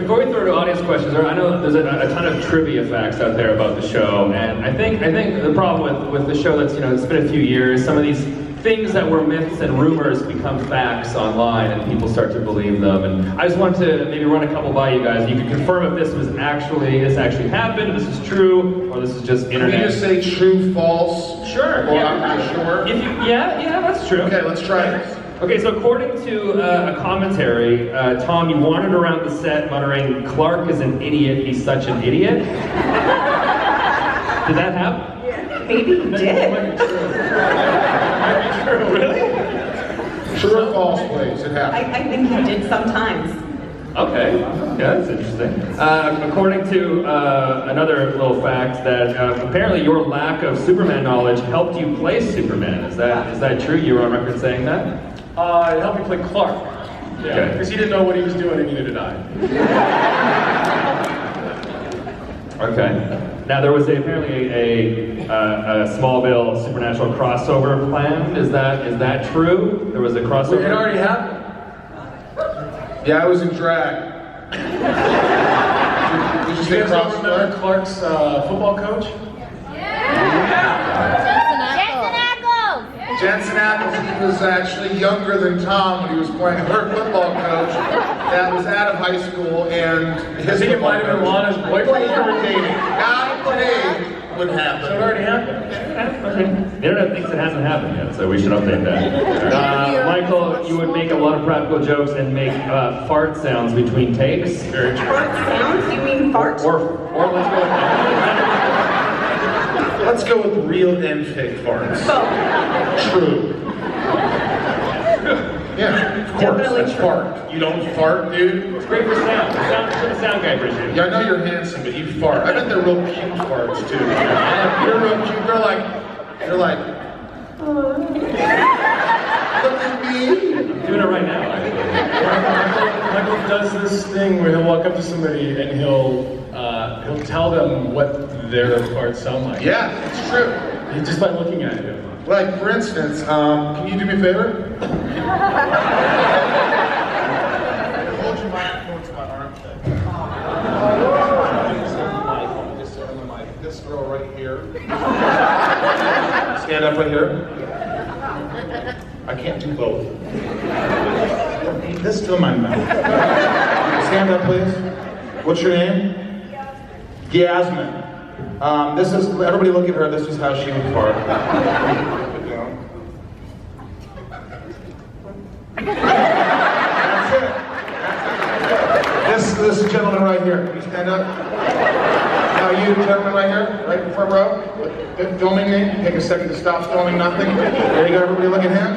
before we throw to audience questions, I know there's a ton of trivia facts out there about the show, and I think the problem with the show that's, it's been a few years, some of these things that were myths and rumors become facts online and people start to believe them. And I just wanted to maybe run a couple by you guys. You can confirm if this actually happened, this is true, or this is just internet. Can you just say true, false? Sure. Or Yeah. I'm not sure. Yeah, that's true. Okay, let's try this. Okay, so according to a commentary, Tom, you wandered around the set muttering, "Clark is an idiot, he's such an idiot." Did that happen? Maybe he did. Might be true. Really? True or false, please? It happened. I think he did sometimes. Okay, yeah, that's interesting. According to another little fact, that apparently your lack of Superman knowledge helped you play Superman. Is that true? You were on record saying that? It helped me play Clark. Yeah, because he didn't know what he was doing and neither did I. Okay. Now there was apparently a Smallville supernatural crossover planned. Is that true? There was a crossover. It already happened. Yeah, I was in drag. Did you say You guys cross remember Clark's football coach? Jensen Ackles, he was actually younger than Tom when he was playing her football coach that was out of high school, and I think it might have been Lana's boyfriend. They were dating. God today would So it happen. already happened. Okay. The internet thinks it hasn't happened yet, so we should update that. Michael, you would make a lot of practical jokes and make fart sounds between takes. Very true. Fart sounds? You mean fart? Or let's go with Let's go with real and fake farts. Both. True. Yeah, of course, Definitely that's true. fart. You don't fart, dude? It's great for sound. The sound guy appreciates it. Yeah, I know you're handsome, but you fart. I bet they're real cute farts, too. You're real cute. They're like, look at me. I'm doing it right now, actually. Michael does this thing where he'll walk up to somebody and he'll tell them what their parts sound like. Yeah, it's true. Just by looking at him. Like, for instance, can you do me a favor? Hold your mic towards my armpit. This girl right here. Stand up right here. I can't do both. This to my mouth. Stand up, please. What's your name? Yasmin. This is, everybody look at her, this is how she would fart. That's it. This gentleman right here, can you stand up? Now you gentleman right here, right in the front row, filming me, take a second to stop filming nothing. There you go, everybody look at him.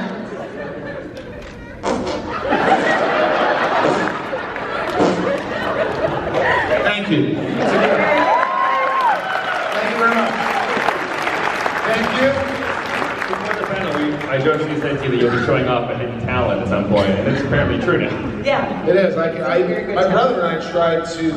Thank you. I jokingly said to you that you'll be showing off a hidden talent at some point, and it's apparently true now. Yeah. It is. My brother and I tried to.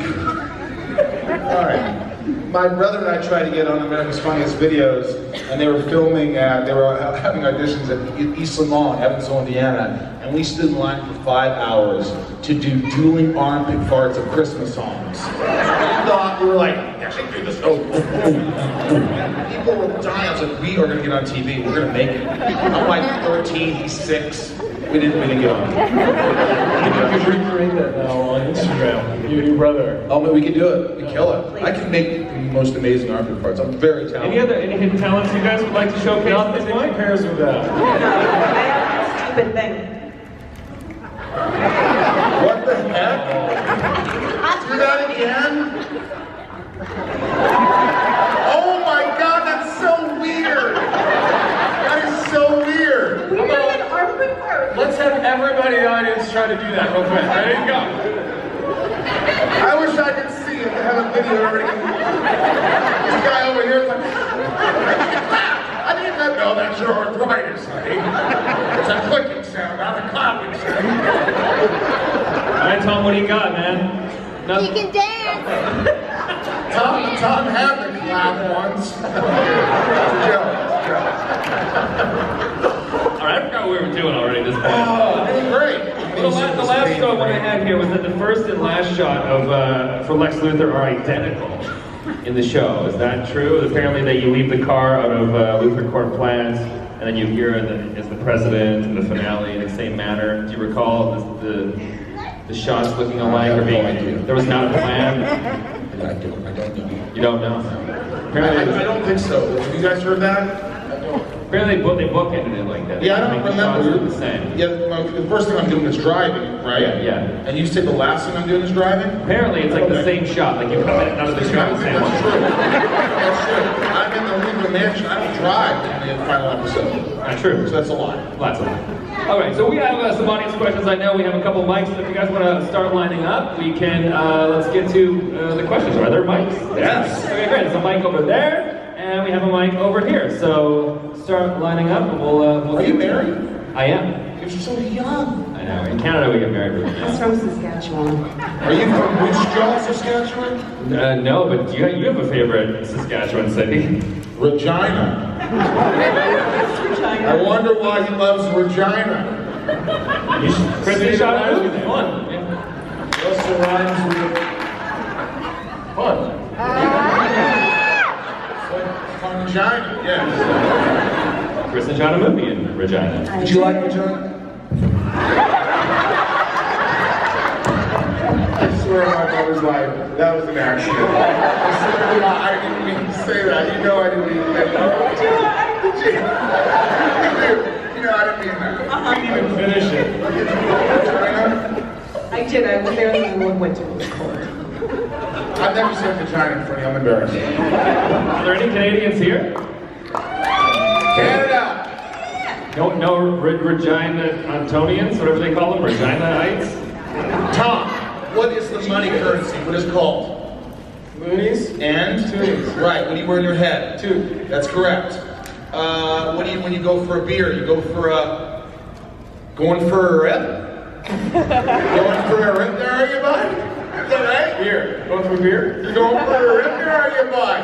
All right. My brother and I tried to get on America's Funniest Videos, and they were filming. They were having auditions at Eastland Mall in Evansville, Indiana, and we stood in line for 5 hours to do dueling armpit farts of Christmas songs. We were like, yeah, I can do this. People were dying. I was like, we are going to get on TV. We're going to make it. I'm like 13, he's 6. We didn't get on. You could recreate that now on Instagram. You and your brother. Oh, but we can do it. We kill it. I can make the most amazing armpit farts. I'm very talented. Any hidden talents you guys would like to showcase at this Nothing point? compares with that. I have a stupid thing. What the heck? Do that again? Oh my God, that's so weird. That is so weird. Weirder than armpit fart. Let's have everybody in the audience try to do that real quick. Ready? Go. I wish I could see it. I have a video already. This guy over here is like, I didn't know that's your arthritis, honey. It's a clicking sound, not a clapping sound. All right, Tom, what do you got, man? He can dance! Tom had the clap once. Joe. All right, I forgot what we were doing already at this point. Oh, great. the last one I had here was that the first and last shot of for Lex Luthor are identical in the show. Is that true? Apparently that you leave the car out of Luthor Court Plans, and then you hear as the president in the finale in the same manner. Do you recall the shots looking alike or being? There was not a plan. I don't know. You don't know. I don't think so. Have you guys heard that? Apparently they bookended it like that. Yeah, I don't Make the shots remember. look the same. Yeah, the first thing I'm doing is driving, right? Yeah. And you said the last thing I'm doing is driving? Apparently it's like the same shot, like you come in and out of the shot the same That's one. true. That's true. I'm in the Luthor Mansion. I don't drive in the final episode. Not true. So that's a lie. Lots of them. All right, so we have some audience questions. I know we have a couple mics. If you guys want to start lining up, we can. Let's get to the questions. Are there mics? Yes. Okay, great. There's a mic over there, and we have a mic over here. So start lining up, and we'll. Are you married? I am. You're so young. I know. In Canada, we get married really That's young. from Saskatchewan. Are you from Wichita, Saskatchewan? No, but you have a favorite Saskatchewan city. Regina. I wonder why he loves Regina. Kristin shot a movie. Fun. Yeah. It also rhymes with fun. Fun Regina, yes. Kristin shot a movie in Regina. Did you like Regina? I swear my mother's like, that was an accident. I didn't mean to say that. You know I didn't mean to say that. Did you? You know I didn't mean that. I didn't even finish it. I did. I was there in the winter. It was cold. I've never seen Regina in front of you. I'm embarrassed. Are there any Canadians here? Canada! No Regina Antonians, whatever they call them, Reginaites? Tom, what is the money currency? What is it called? Loonies? And? Toonies. Right, what do you wear in your head? Two. That's correct. What do you, when you go for a beer, you go for a, going for a rip? Going for a rip there, are you, bud? Is that right? Beer. Going for beer? You're going for a rip there, are you, bud?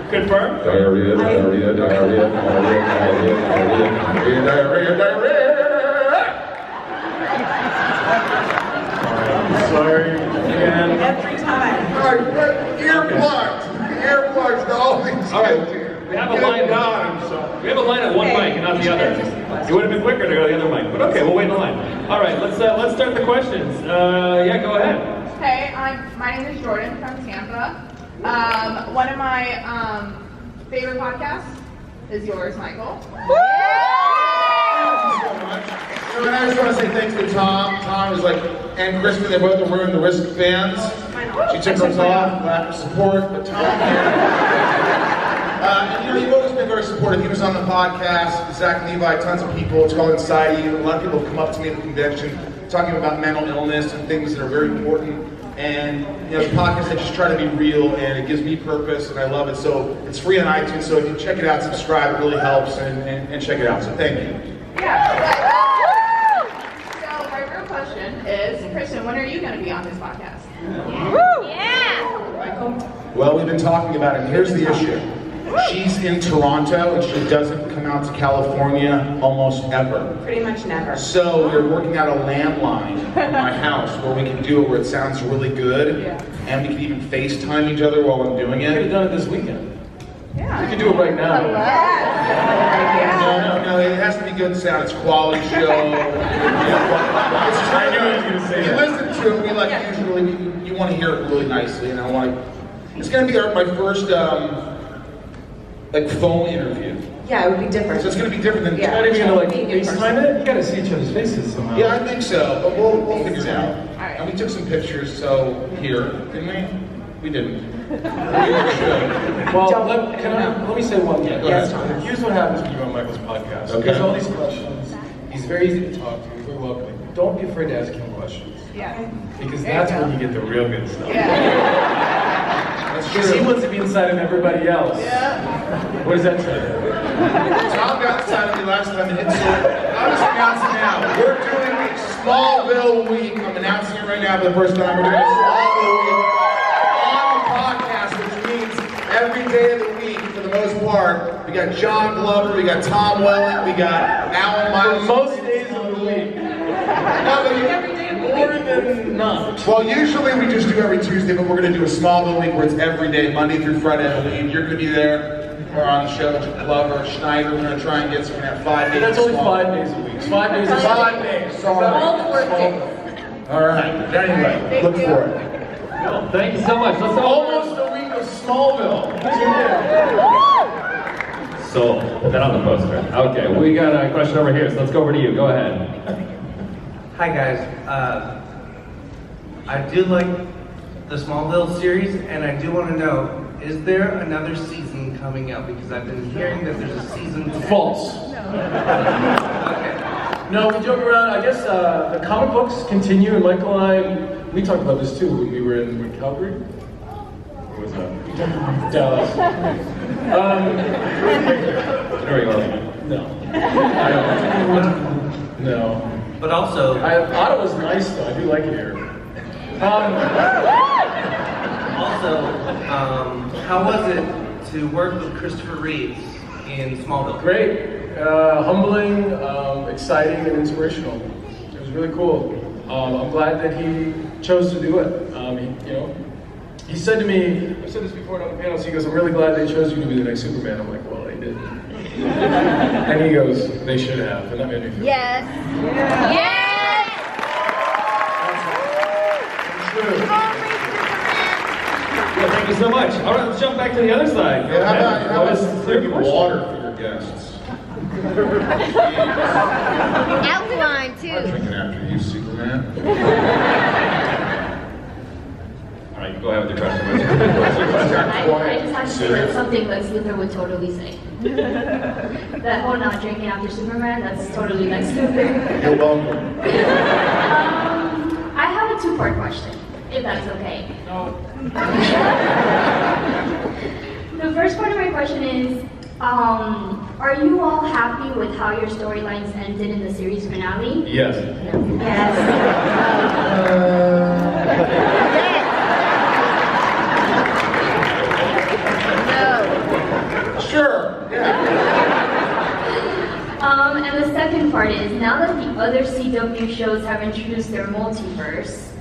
Confirm? Diarrhea, diarrhea, diarrhea, diarrhea, diarrhea, diarrhea, diarrhea. Sorry. Again. Every time. Alright, earplugs. Earplugs to all these All right, kids here. we have a line. We have a line at one mic and not the other. It would have been quicker to go to the other mic, but okay, we'll wait in the line. All right, let's start the questions. Yeah, go ahead. Hey, my name is Jordan from Tampa. One of my favorite podcasts is yours, Michael. Thank you so much. And I just want to say thanks to Tom. Tom is like, and Kristin, they both are wearing the Risk bands. She took hers off, lack of support, but Tom and you've always been very supportive. He was on the podcast, Zach Levi, tons of people. It's called Inside You. A lot of people have come up to me at the convention talking about mental illness and things that are very important. And you know, the podcast, I just try to be real, and it gives me purpose, and I love it. So it's free on iTunes, so if you check it out, subscribe, it really helps, and check it out. So thank you. Yeah. So my real question is, Kristin, when are you going to be on this podcast? Yeah. Well, we've been talking about it, and here's the issue. She's in Toronto, and she doesn't come out to California almost ever. Pretty much never. So we're working out a landline at my house where we can do it where it sounds really good, and we can even FaceTime each other while I'm doing We could have it. done it this weekend. Yeah. We could do it right now. No, it has to be good sound. It's quality show. I knew I was going to say You that. listen to it, we like usually, you want to hear it really nicely, and I want to, it's going to be my first, like phone interview. Yeah, it would be different. So it's going to be different than. Yeah. Not even gonna like Being in person. FaceTime it? You gotta see each other's faces somehow. Yeah, I think so, but we'll figure it out. right. And we took some pictures, so here, didn't we? We didn't. We should. Well, let me say one thing. Go Yes, ahead. Tom. Here's what happens when you're on Michael's podcast. Okay. He has all these questions. He's very easy to talk to. He's very welcoming. Don't be afraid to ask him questions. Yeah. Because There you that's go. when you get the real good stuff. Yeah. That's Because he true. wants to be inside of everybody else. Yeah. What does that say? Tom got inside of me last time and it's I'm just announcing now. We're doing Smallville Week. I'm announcing it right now for the first time. We're doing Smallville Week on the podcast, which means every day of the week, for the most part, we got John Glover, we got Tom Welling, we got Alan Miles. Most days of the week. No, but than not. Well, usually we just do every Tuesday, but we're going to do a Smallville week where it's every day, Monday through Friday, I believe. You're going to be there. We're on the show. Glover, Schneider. We're going to try and get someone at 5 days. That's only 5 days a week. It's 5 days. 5 days. Sorry. All the work days. All right. Anyway, look for it. Well, thank you so much. Let's Almost a week of Smallville. So, put that on the poster. Okay, we got a question over here, so let's go over to you. Go ahead. Hi guys, I do like the Smallville series, and I do want to know, is there another season coming out? Because I've been hearing that there's a season 10. False. Okay. No, we joke around. I guess the comic books continue, and Michael and I, we talked about this too when we were in Calgary. What was that? Dallas. There we go. No. No. But also, Ottawa's nice though. I do like it here. how was it to work with Christopher Reeves in Smallville? Great, humbling, exciting, and inspirational. It was really cool. I'm glad that he chose to do it. He said to me, I've said this before on the panels, he goes, I'm really glad they chose you to be the next Superman. I'm like, well, they did. And he goes, they should have, and that made me feel Yes. Yes. true. Well, thank you so much. All right, let's jump back to the other side. Yeah, how What is about your drinking question? water for your guests? Alkaline I'm too. drinking after you, Superman. All right, go ahead with your question. What's your question? I just have to say that's something Lex Luthor would totally say. That whole not drinking after Superman, that's totally Lex Luthor. You're welcome. I have a two-part question, if that's okay. No. The first part of my question is, are you all happy with how your storylines ended in the series finale? Yes. Yes. Sure. Yeah. And the second part is, now that the other CW shows have introduced their multiverse,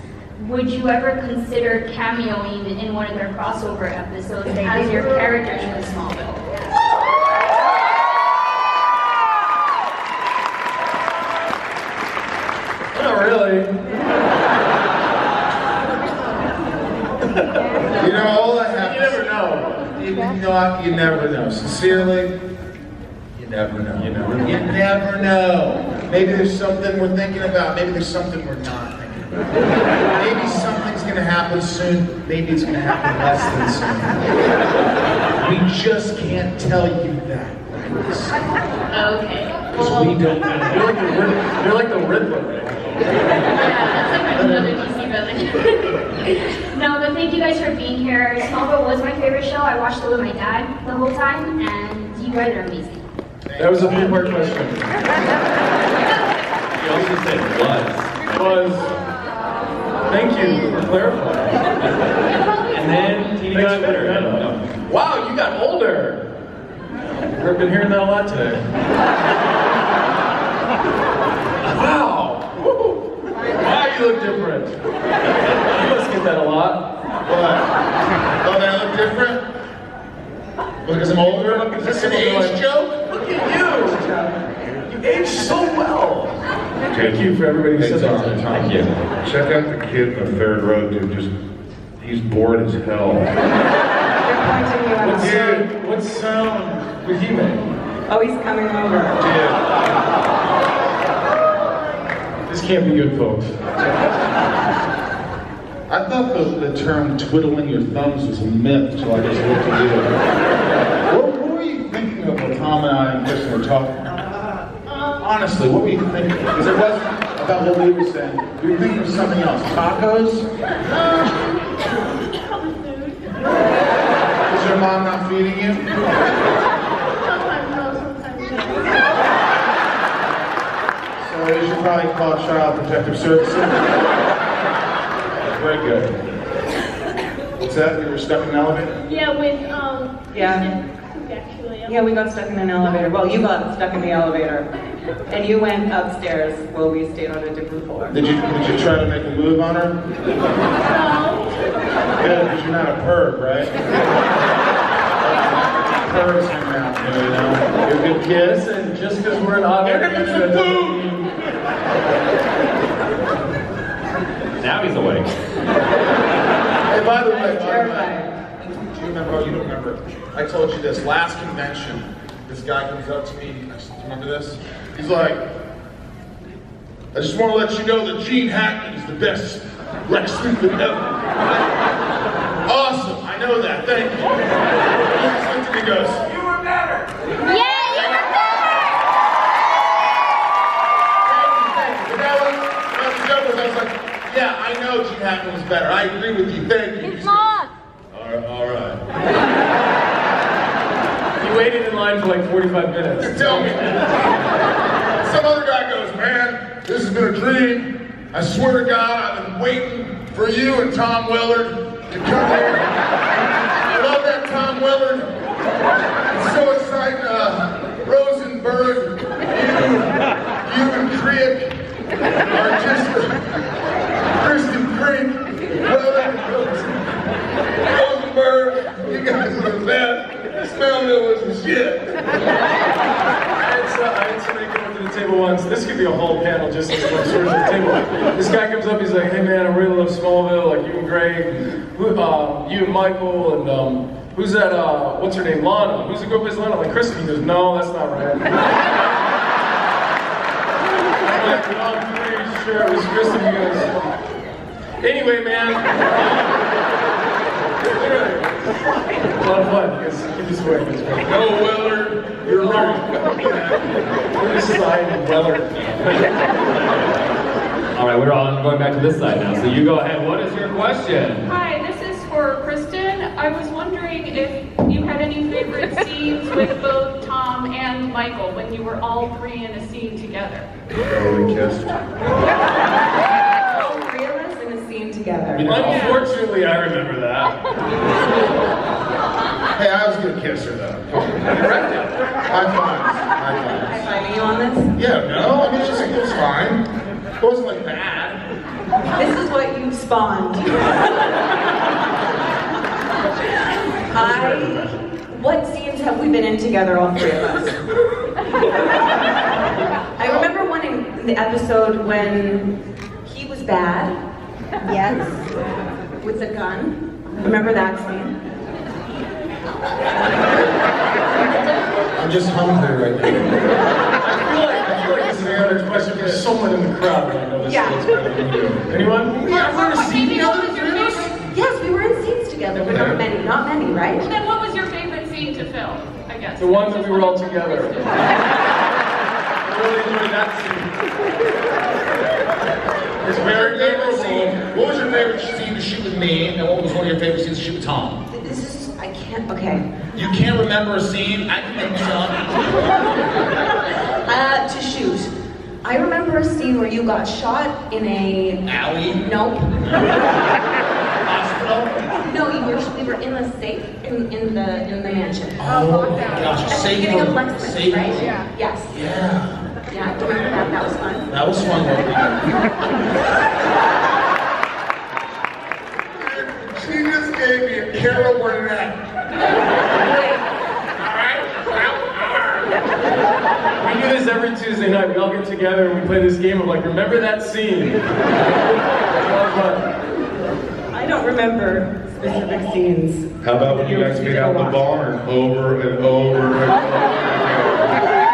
would you ever consider cameoing in one of their crossover episodes as your characters from Smallville? Not really. You know, all that happens. You never know. You never know. Sincerely, you never know. You never know. Maybe there's something we're thinking about. Maybe there's something we're not thinking about. Maybe something's going to happen soon. Maybe it's going to happen less than soon. We just can't tell you that. Okay. Because we don't know. You're like the Riddler, right? Yeah, that's like another DC villain. No, but thank you guys for being here. Smallville was my favorite show. I watched it with my dad the whole time, and you guys are amazing. That was a three-part question. You also said was. Thank you for clarifying. And then Teeny got better. No. Wow, you got older. I've been hearing that a lot today. Wow. Woo. Wow, you look different. You must get that a lot. What? Oh, that I look different? Because I'm older? Is this an age joke? Look at you. You aged so well. Thank you for everybody who said that. Thank you. Check out the kid in the third row, dude. He's bored as hell. They're pointing you out. What sound would he make? Oh, he's coming over. This can't be good, folks. I thought the term twiddling your thumbs was a myth until I just looked at you. What were you thinking of when Tom and I and Kristin were talking? Honestly, what were you thinking? Because it wasn't about what we were saying. We were thinking of something else. Tacos? Is your mom not feeding you? So you should probably call Child Protective Services. Very good. What's that? You were stuck in an elevator? Yeah, with Yeah. actually. Yeah, we got stuck in an elevator. Well, you got stuck in the elevator. And you went upstairs while we stayed on a different floor. Did you try to make a move on her? No. Yeah, because you're not a perv, right? Pervs hang out there, you know? You're a good kid. Listen, just because we're an odd Now he's awake. Hey, by the way, Terrified. do you remember? Oh, you don't remember. I told you this last convention. This guy comes up to me. Do you remember this? He's like, I just want to let you know that Gene Hackman is the best Lex Luthor ever. Awesome, I know that. Thank you. He just looks at me and goes, "You were better." Yeah, you were better! Thank you. But that was the joke. I was like, yeah, I know Gene Hackman was better. I agree with you. Thank you. It's not. All right. He waited in line for like 45 minutes. Tell me. Some other guy goes, man, this has been a dream. I swear to God, I've been waiting for you and Tom Willard to come here. I love that Tom Willard. It's so exciting. Rosenberg, you and Kreuk are just Kristin Kreuk, Rosenberg, you guys are the best. Smallville was the shit. I had somebody come up to the table once. This could be a whole panel just as much sort of the table. This guy comes up, he's like, hey man, I really love Smallville, like you and Greg, you and Michael, and who's that, what's her name, Lana? Who's the girl who plays Lana? I'm like, Kristin. He goes, no, that's not right. I'm like, no, I'm pretty sure it was Kristin. He goes, anyway, man. A lot of fun. Keep this away. No, Willard, you're wrong. This is Willard. All right, we're all going back to this side now. So you go ahead. What is your question? Hi, this is for Kristin. I was wondering if you had any favorite scenes with both Tom and Michael when you were all three in a scene together. Oh, we kissed. All three of us in a scene together. Unfortunately, I remember that. Hey, I was a good kisser, though. High fives. High-fiving you on this? Yeah, no, I mean, it was fine. It wasn't like bad. This is what you spawned. What scenes have we been in together, all three of us? I remember one in the episode when he was bad. Yes. With the gun. Remember that scene? I'm just hungry right now. I feel like this is another question for someone in the crowd that I know this Yeah. is better than you. Anyone? Yes, we were in scenes together, but not many, right? Well, then what was your favorite scene to film, I guess? The one that we were all together. I really enjoyed that scene. It's very memorable. What was your favorite scene to shoot with me, and what was one of your favorite scenes to shoot with Tom? This is, I can't, okay. You can't remember a scene? I can make some. To shoot. I remember a scene where you got shot in a... Alley? Nope. Hospital? No, we were in a safe in the mansion. Oh, gosh, At the safe beginning of room. Lexington, Safe right? room. Yes. Yeah. Yeah, I remember that. That was fun. That was fun. She just gave me a Carol Burnett. We do this every Tuesday night. We all get together and we play this game of like, remember that scene. It's a lot of fun. I don't remember specific scenes. How about when you guys meet out in the barn over and over and over again?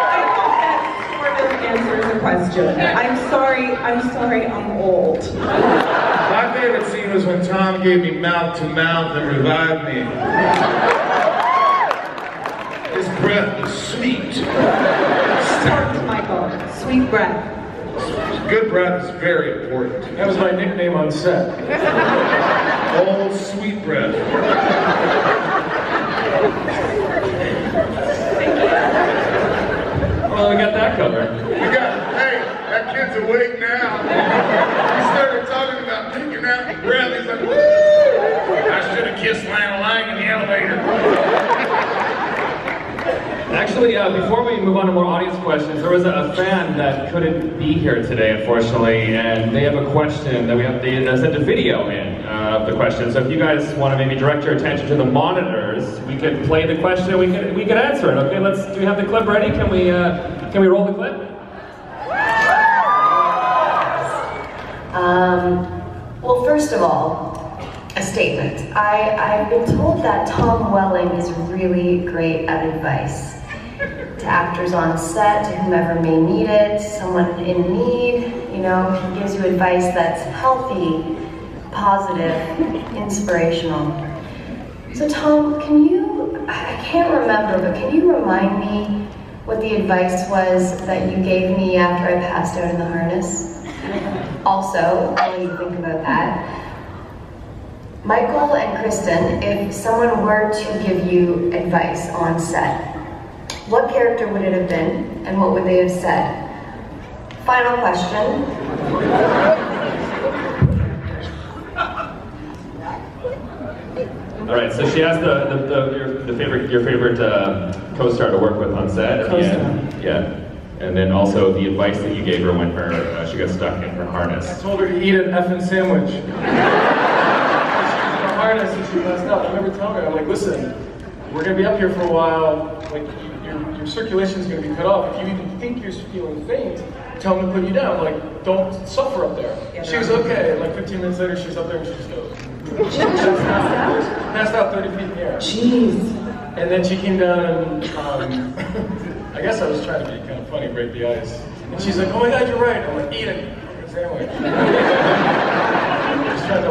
I hope that sort of answers the question. I'm sorry, I'm old. My favorite scene was when Tom gave me mouth to mouth and revived me. His breath was sweet. Start with Michael. Sweet breath. Good breath is very important. That was my nickname on set. Old sweet breath. Well, we got that covered. Hey, that kid's awake now. He started talking about taking out the breath. He's like, woo! I should have kissed Lana Lang in the elevator. Actually, before we move on to more audience questions, there was a fan that couldn't be here today, unfortunately, and they have a question that they sent a video in of the question. So if you guys want to maybe direct your attention to the monitors, we could play the question. We could answer it. Okay, do we have the clip ready? Can we roll the clip? Well, first of all, a statement. I've been told that Tom Welling is really great at advice. To actors on set, to whomever may need it, someone in need, he gives you advice that's healthy, positive, inspirational. So Tom, I can't remember, but can you remind me what the advice was that you gave me after I passed out in the harness? Also, while you think about that, Michael and Kristin, if someone were to give you advice on set, what character would it have been, and what would they have said? Final question. All right, so she asked your favorite co-star to work with on set at the end. Yeah. And then also the advice that you gave her when she got stuck in her harness. I told her to eat an effing sandwich. She was in a harness and she messed up. I remember telling her, I'm like, listen, we're gonna be up here for a while. Like, your circulation's gonna be cut off. If you even think you're feeling faint, tell them to put you down. Like, don't suffer up there. She was okay. And like 15 minutes later, she was up there and she just goes. She passed out 30 feet in the air. Jeez. And then she came down and I guess I was trying to be kind of funny, break the ice. And she's like, oh my God, you're right. I'm like, eat it. Sandwich. Just trying to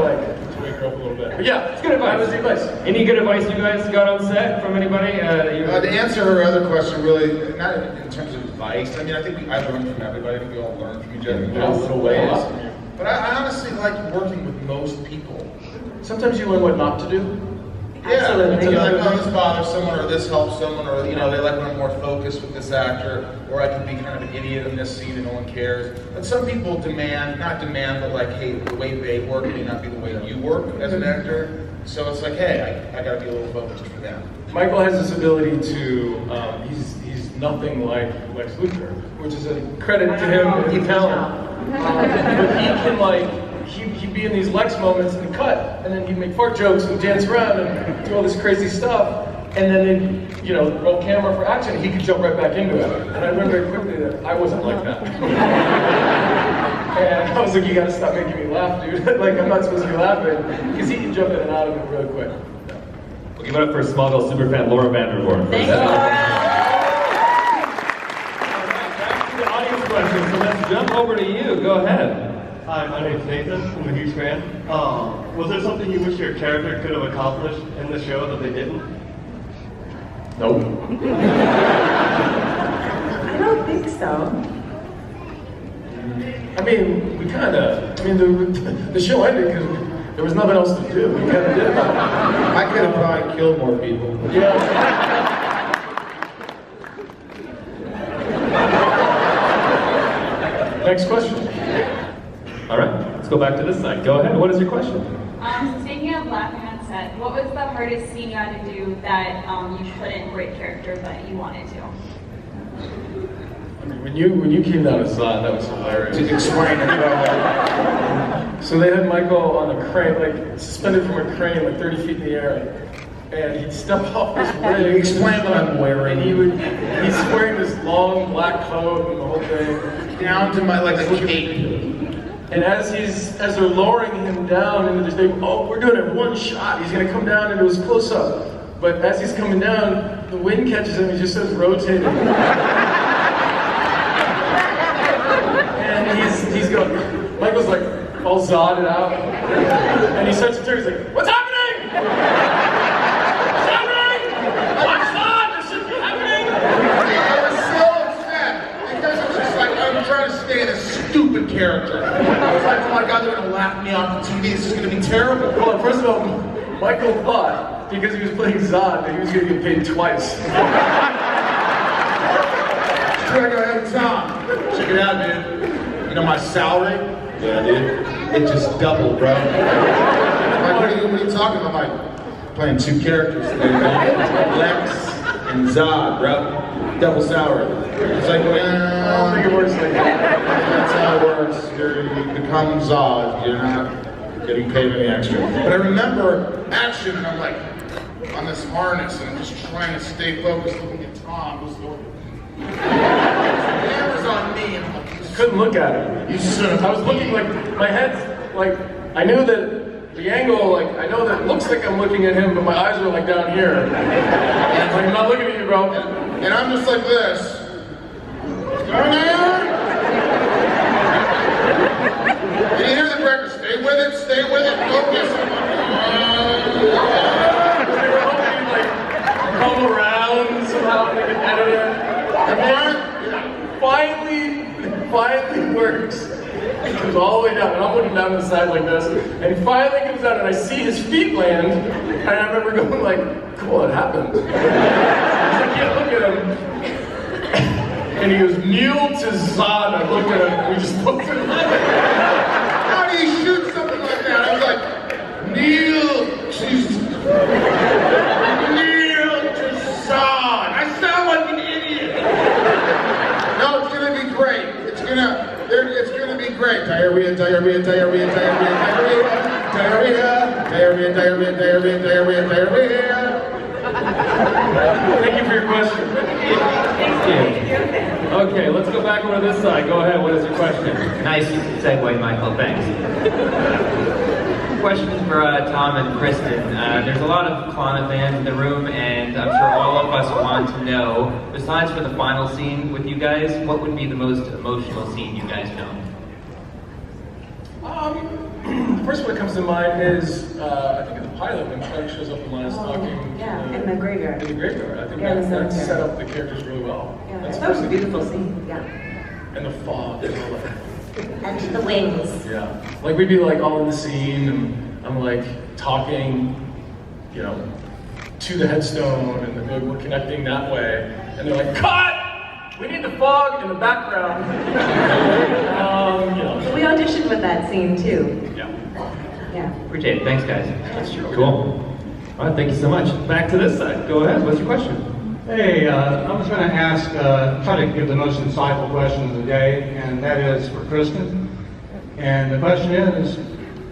wake her up a little bit. But yeah, it's good advice. That was the advice. Any good advice you guys got on set from anybody? To answer her other question, really, not in terms of advice. I mean, I think I learned from everybody. I think we all learn from each other in little ways. But I honestly like working with most people. Sometimes you learn what not to do. Yeah, you're like, oh, this bothers someone, or this helps someone, or they like when I'm more focused with this actor, or I could be kind of an idiot in this scene and no one cares. But some people not demand, but like, hey, the way they work may not be the way you work as an actor. So it's like, hey, I gotta be a little focused for them. Michael has this ability to, he's nothing like Lex Luthor, which is a credit to him and talent. But he can he'd be in these Lex moments and cut, and then he'd make fart jokes and dance around and do all this crazy stuff, and then they'd, roll camera for action, and he could jump right back into it. And I learned very quickly that I wasn't like that. And I was like, you gotta stop making me laugh, dude. Like, I'm not supposed to be laughing, because he can jump in and out of it really quick. We'll give it up for Smallville superfan Laura Vandervoort. Thank you, Laura. Back to the audience questions, so let's jump over to you. Go ahead. Hi, my name's Nathan. I'm a huge fan. Was there something you wish your character could have accomplished in the show that they didn't? Nope. I don't think so. I mean, the show ended because there was nothing else to do. We kind of did it. I could have probably killed more people. Yeah. Next question. All right, let's go back to this side. Go ahead. What is your question? So saying you have laughing on set, what was the hardest scene you had to do that you couldn't break character but you wanted to? I mean, when you came down to Zod, that was hilarious. Explain it. So they had Michael on a crane, suspended from a crane, 30 feet in the air, and he'd step off this rig. Explain what I'm wearing. And he's wearing this long black coat and the whole thing. Down to my a cape. And as they're lowering him down into this thing, we're doing it one shot. He's gonna come down into his close-up. But as he's coming down, the wind catches him. He just starts rotating. And he's going. Michael's all zodded out, and he starts to turn. He's like, "What's happening? What's happening? What's Zod? This shouldn't be happening." I was so upset because it was just I'm trying to stay in a stupid character. I was like, oh my God, they're gonna laugh me off the TV. This is gonna be terrible. Well, first of all, Michael thought because he was playing Zod that he was gonna get paid twice. Check it out, Tom. Check it out, dude. You know my salary? Yeah, dude. It just doubled, bro. Like, what are you talking about? I'm like, playing two characters today, man. Lex and Zod, bro. double salary. It's like, well, I don't think it works like that. that's how it works. You become Zod. You're not getting paid any extra. But I remember action, and I'm like on this harness, and I'm just trying to stay focused, looking at Tom, who's going. The camera's on me, and I'm like, Couldn't look at it. you son of a I was looking like, my head's like, I knew that the angle, like, I know that it looks like I'm looking at him, but my eyes are like down here. And like, I'm not looking at you, bro. And I'm just like this. What's going on? Did you hear the record? Stay with it, focus. They were hoping to like come around somehow and they could edit it. And finally works. He comes all the way down, and I'm looking down the side like this, and he finally comes down, and I see his feet land, and I remember going like, cool, it happened. I can't look at him. And he goes, kneel to Zod. I looked at him, and we just looked at him. How do you shoot something like that? I was like, kneel to Zod. I sound like an idiot. No, it's gonna be great. It's gonna be great. Diarrhea. Thank you for your question. Thank you. Okay, let's go back over to this side. Go ahead, what is your question? Nice segue, Michael, thanks. Question for Tom and Kristin. There's a lot of Klana fans in the room, and I'm sure all of us want to know, besides for the final scene with you guys, what would be the most emotional scene you guys filmed? The first one that comes to mind is, I think in the pilot when Trey shows up in Lance talking. Yeah, in the graveyard. In the graveyard. I think Yeah, that set up the characters really well. Yeah, That's that was a first. beautiful scene, yeah. And the fog. And all that. And the wings. Yeah. Like we'd be like all in the scene, and I'm like talking, you know, to the headstone, and then we're connecting that way. And they're like, cut! We need the fog in the background. You know. We auditioned with that scene too. Yeah. Yeah. Appreciate it. Thanks, guys. That's true. Cool. All right, thank you so much. Back to this side. Go ahead, what's your question? Hey, I was going to ask, try to give the most insightful question of the day, and that is for Kristin. And the question is,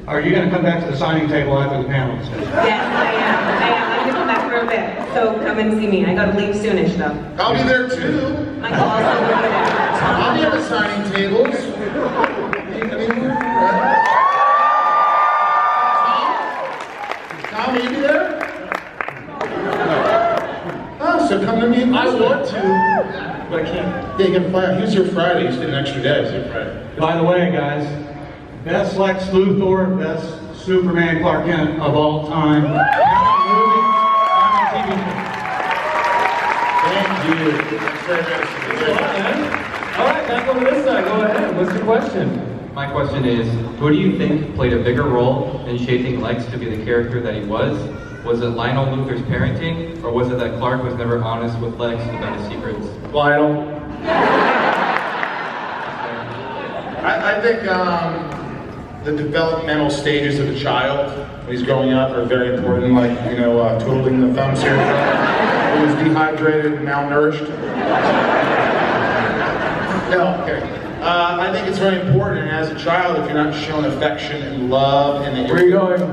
are you going to come back to the signing table after the panel discussion? Yes, I am. I'm going to come back for a bit. So come and see me. I got to leave soonish though. I'll be there too. Michael also will be there. I'll be at the signing tables. Tom, will you be there? Oh, so come to me. I want to, but I can't. Yeah, you can fly out. Here's your Friday. You just did an extra day. So Friday. By the way, guys, best Lex Luthor, best Superman Clark Kent of all time. Thank you. All right, back over this side. Go ahead. What's your question? My question is, who do you think played a bigger role in shaping Lex to be the character that he was? Was it Lionel Luthor's parenting, or was it that Clark was never honest with Lex about his secrets? Lionel. I think the developmental stages of a child when he's growing up are very important, like, you know, twiddling the thumbs here. He was dehydrated and malnourished. No, okay. I think it's very important, and as a child, if you're not shown affection and love, and that Where are you going? No,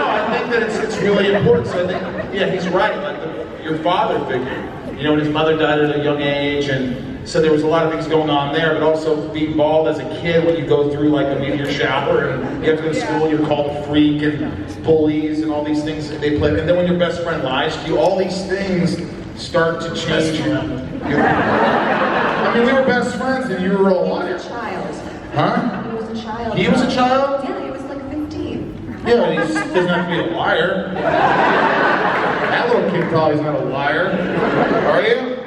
I think that it's really important. So I think, yeah, he's right. Like your father figure, you know, when his mother died at a young age, and so there was a lot of things going on there. But also being bald as a kid, when you go through like a meteor shower, and you have to go to school, you're called a freak and bullies and all these things that they play. And then when your best friend lies to you, all these things start to change you. I mean, we were best friends, and you were a liar. He was a child. Huh? He was a child. He was a child? Yeah, he was like 15. Yeah, but he doesn't have to be a liar. That little kid probably is not a liar. Are you?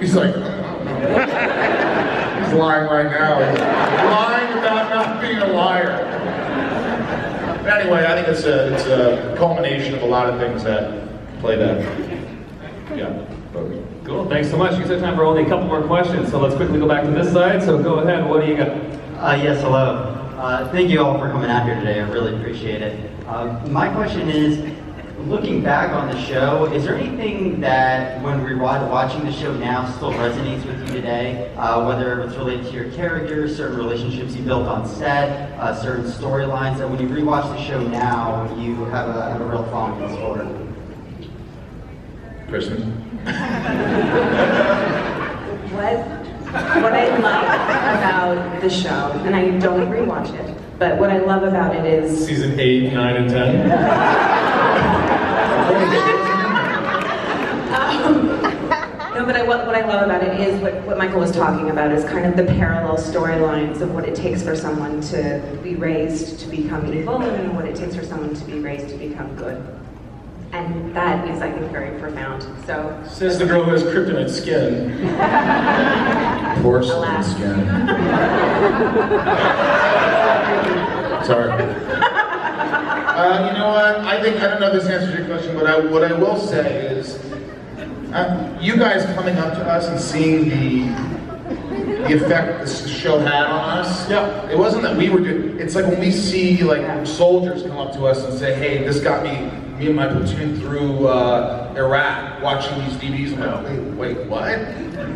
He's like, I don't know. He's lying right now. He's lying about not being a liar. But anyway, I think it's a culmination of a lot of things that play that. Yeah. Cool, thanks so much. You said time for only a couple more questions, so let's quickly go back to this side. So go ahead, what do you got? Yes, hello. Thank you all for coming out here today. I really appreciate it. My question is, Looking back on the show, is there anything that when we're watching the show now still resonates with you today? Whether it's related to your characters, certain relationships you built on set, certain storylines that when you rewatch the show now, you have a real fondness for it? Kristin? What I love about the show, and I don't rewatch it, but what I love about it is Season 8, 9, and 10. No, but what I love about it is what Michael was talking about is kind of the parallel storylines of what it takes for someone to be raised to become evil and what it takes for someone to be raised to become good. And that is, I think, very profound. So Says the girl who has kryptonite skin. Porcelain skin. Sorry. You know what? I don't know if this answers your question, but what I will say is, you guys coming up to us and seeing the effect this show had on us. Yeah. It wasn't that we were doing. It's like when we see like soldiers come up to us and say, "Hey, this got me and my platoon through Iraq, watching these DVDs." I'm like, wait, what?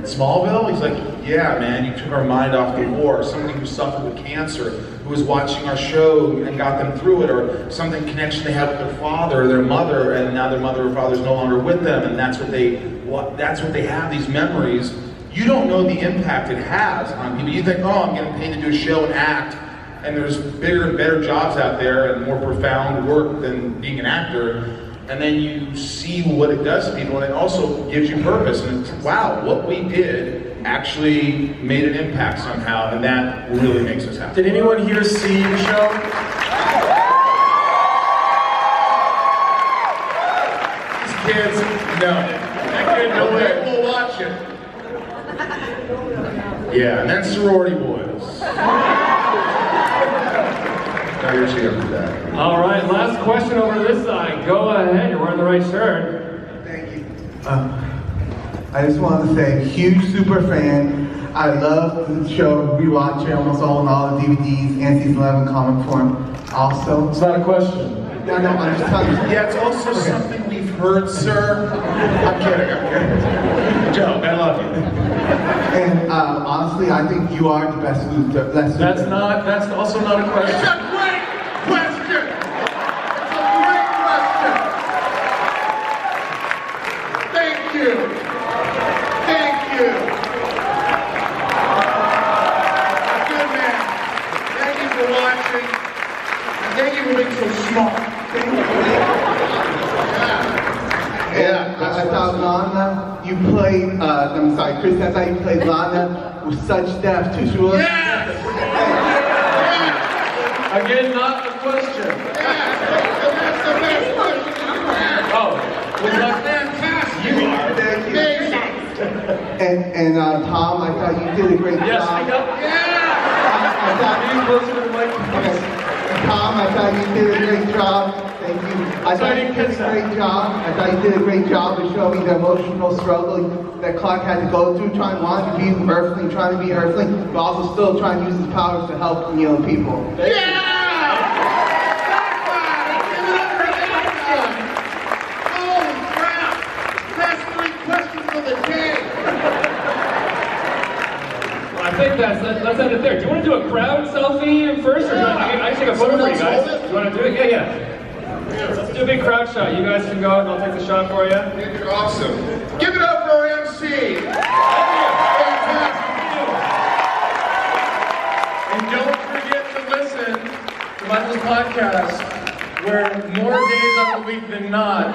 Smallville? He's like, yeah, man, you took our mind off the war. Somebody who suffered with cancer, who was watching our show and got them through it, or something connection they had with their father or their mother, and now their mother or father's no longer with them, and that's what they have, these memories. You don't know the impact it has on people. You think, oh, I'm getting paid to do a show and act, and there's bigger and better jobs out there and more profound work than being an actor. And then you see what it does to people, and it also gives you purpose. And it's, wow, what we did actually made an impact somehow, and that really makes us happy. Did anyone here see the show? These kids, no. That kid, no way, we'll watch it. Yeah, and then Sorority Boys. Now you're cheering for that. All right, last question over this side. Go ahead, you're wearing the right shirt. Thank you. I just want to say, huge super fan. I love the show, rewatch it almost all on all the DVDs and season 11 comic form. Also, it's not a question. No, I'm just telling you. Yeah, it's also something we've heard, sir. I'm kidding. Joe, I love you. And honestly, I think you are the best Luther. That's also not a question. It's a great question. It's a great question. Thank you. Thank you. Good man. Thank you for watching. And thank you for being so smart. Yeah, I thought Lana, you played, I'm sorry, Chris, I thought you played Lana with such depth too. She was. Yes! Again, not a question. That's the best question. Oh, was that fantastic? You are. Thank you. And Tom, I thought you did a great job. Yes, I got. I thought you closer to the microphone. Tom, I thought you did a great job. Thank you. I thought you did a great job. I thought you did a great job of showing the emotional struggle that Clark had to go through, wanting to be earthling, trying to be earthling, but also still trying to use his powers to help people. Yeah! I think let's end it there. Do you want to do a crowd selfie first, or do you want, I can take a photo for you guys? Do you want to do it? Yeah. Let's do a big crowd shot. You guys can go, and I'll take the shot for you. You're awesome. Give it up for our MC. And don't forget to listen to Michael's podcast, where more days of the week than not.